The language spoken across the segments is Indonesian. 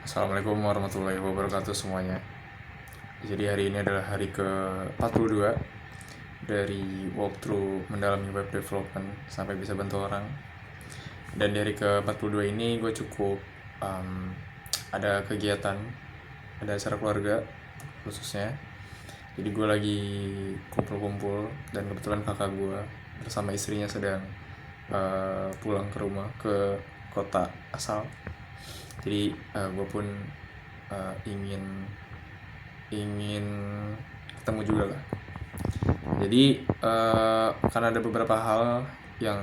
Assalamualaikum warahmatullahi wabarakatuh semuanya. Jadi hari ini adalah hari ke-42 dari walkthrough mendalami web development sampai bisa bantu orang. Dan di hari ke-42 ini gue cukup ada kegiatan, ada acara keluarga khususnya. Jadi gue lagi kumpul-kumpul dan kebetulan kakak gue bersama istrinya sedang pulang ke rumah ke kota asal. Jadi gue pun ingin ingin ketemu juga lah. Jadi karena ada beberapa hal yang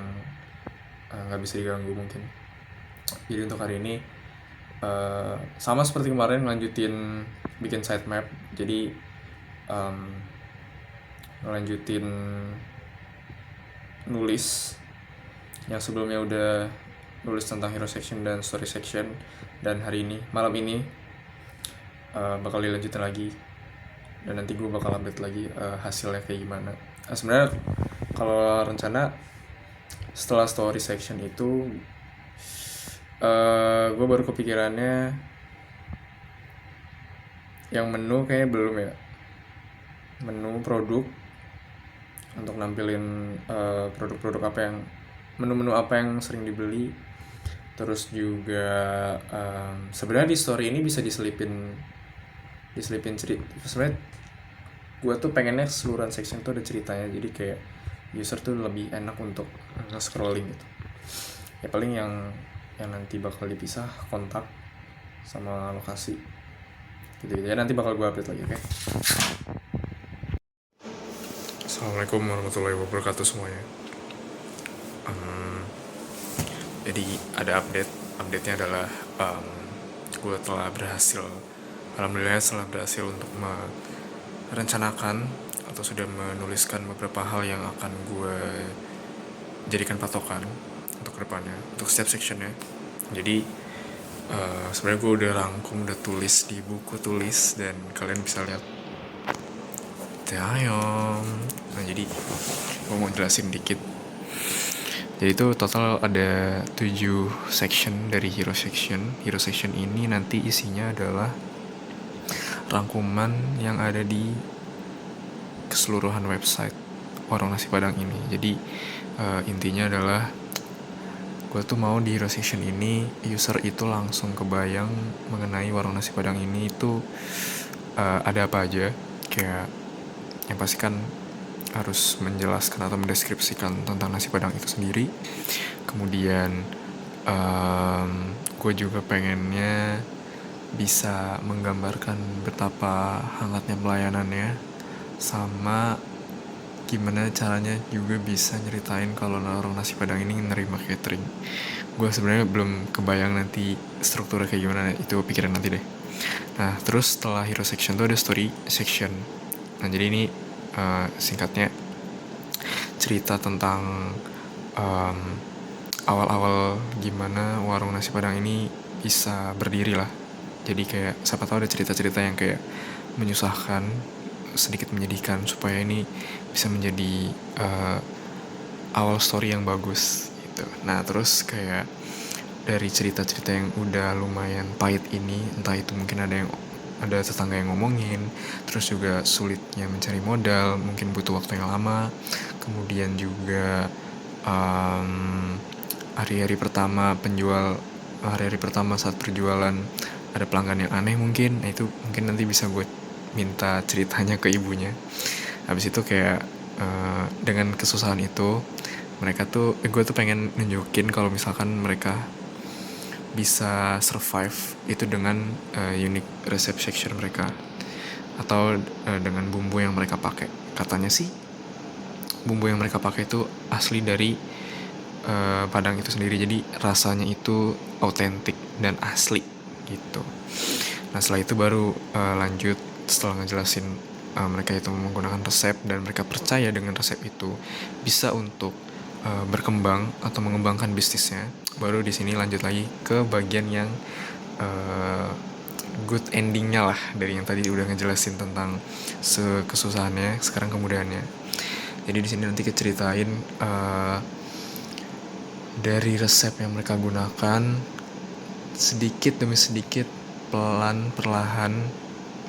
nggak bisa diganggu mungkin. Jadi untuk hari ini sama seperti kemarin ngelanjutin bikin sitemap. Jadi ngelanjutin nulis yang sebelumnya udah nulis tentang hero section dan story section, dan hari ini malam ini bakal dilanjutin lagi, dan nanti gue bakal update lagi hasilnya kayak gimana. Sebenarnya kalau rencana setelah story section itu gue baru kepikirannya yang menu kayaknya belum ya, menu produk untuk nampilin produk-produk apa yang menu-menu apa yang sering dibeli. Terus juga sebenarnya di story ini bisa diselipin cerita. Sebenarnya gue tuh pengennya keseluruhan section tuh ada ceritanya, jadi kayak user tuh lebih enak untuk nge-scrolling gitu. Ya paling yang nanti bakal dipisah kontak sama lokasi gitu ya, nanti bakal gue update lagi, oke? Assalamualaikum warahmatullahi wabarakatuh semuanya. Jadi ada update-nya adalah gue telah berhasil, alhamdulillah setelah berhasil untuk merencanakan atau sudah menuliskan beberapa hal yang akan gue jadikan patokan untuk kedepannya, untuk setiap sectionnya. Jadi sebenarnya gue udah rangkum, udah tulis di buku tulis, dan kalian bisa lihat. Nah jadi gue mau jelasin dikit. Jadi itu total ada 7 section dari hero section. Hero section ini nanti isinya adalah rangkuman yang ada di keseluruhan website Warung Nasi Padang ini. Jadi intinya adalah gue tuh mau di hero section ini user itu langsung kebayang mengenai Warung Nasi Padang ini itu ada apa aja. Kayak yang pasti kan harus menjelaskan atau mendeskripsikan tentang nasi padang itu sendiri. Kemudian gue juga pengennya bisa menggambarkan betapa hangatnya pelayanannya, sama gimana caranya juga bisa nyeritain kalau orang nasi padang ini nerima catering. Gue sebenarnya belum kebayang nanti strukturnya kayak gimana, itu pikiran nanti deh. Nah terus setelah hero section tuh ada story section. Nah jadi ini singkatnya cerita tentang awal-awal gimana warung nasi padang ini bisa berdiri lah. Jadi kayak siapa tahu ada cerita-cerita yang kayak menyusahkan, sedikit menyedihkan, supaya ini bisa menjadi awal story yang bagus gitu. Nah terus kayak dari cerita-cerita yang udah lumayan pahit ini, entah itu mungkin ada tetangga yang ngomongin, terus juga sulitnya mencari modal, mungkin butuh waktu yang lama, kemudian juga hari-hari pertama saat perjualan ada pelanggan yang aneh mungkin. Nah itu mungkin nanti bisa gue minta ceritanya ke ibunya. Habis itu kayak dengan kesusahan itu mereka tuh gue tuh pengen nunjukin kalau misalkan mereka bisa survive itu dengan unique recipe section mereka, atau dengan bumbu yang mereka pakai. Katanya sih bumbu yang mereka pakai itu asli dari Padang itu sendiri, jadi rasanya itu autentik dan asli gitu. Nah setelah itu baru lanjut, setelah ngejelasin mereka itu menggunakan resep dan mereka percaya dengan resep itu bisa untuk berkembang atau mengembangkan bisnisnya, baru di sini lanjut lagi ke bagian yang good endingnya lah, dari yang tadi udah ngejelasin tentang kesusahannya, sekarang kemudahannya. Jadi di sini nanti kita ceritain dari resep yang mereka gunakan sedikit demi sedikit perlahan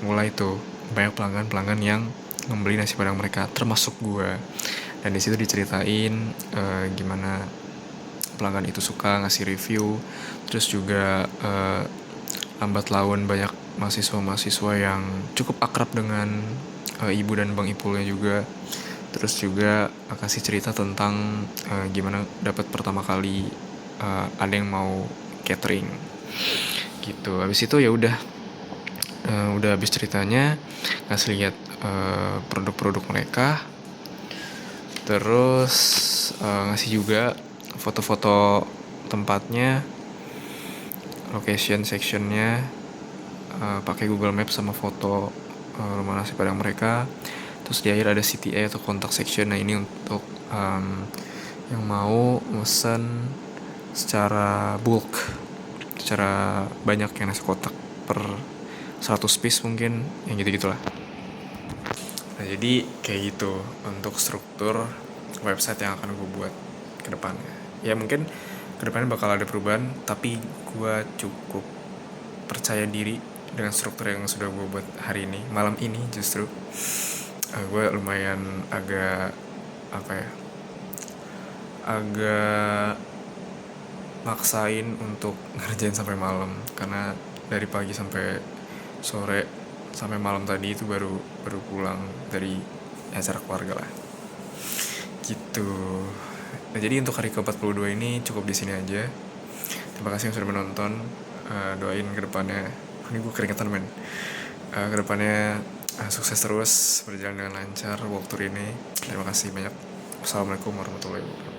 mulai tuh banyak pelanggan yang membeli nasi padang mereka, termasuk gue. Dan di situ diceritain gimana pelanggan itu suka ngasih review, terus juga lambat laun banyak mahasiswa yang cukup akrab dengan ibu dan bang Ipulnya juga. Terus juga kasih cerita tentang gimana dapat pertama kali ada yang mau catering gitu. Habis itu ya udah habis ceritanya ngasih lihat produk-produk mereka, terus ngasih juga foto-foto tempatnya, location sectionnya, pakai Google Maps sama foto rumah nasi padang mereka. Terus di akhir ada CTA atau contact section. Nah ini untuk yang mau mesen secara bulk, secara banyak yang nasi kotak per 100 piece mungkin, yang gitu-gitulah. Nah jadi kayak gitu untuk struktur website yang akan gue buat ke depannya. Ya mungkin ke depannya bakal ada perubahan, tapi gue cukup percaya diri dengan struktur yang sudah gue buat hari ini, malam ini justru. Gue lumayan agak maksain untuk ngerjain sampai malam, karena dari pagi sampai sore sampai malam tadi itu baru pulang dari acara keluarga lah gitu. Nah jadi untuk hari ke-42 ini cukup di sini aja. Terima kasih yang sudah menonton. Doain kedepannya, ini gue keringetan men, kedepannya sukses terus, berjalan dengan lancar walkthrough ini. Terima kasih banyak. Assalamualaikum warahmatullahi wabarakatuh.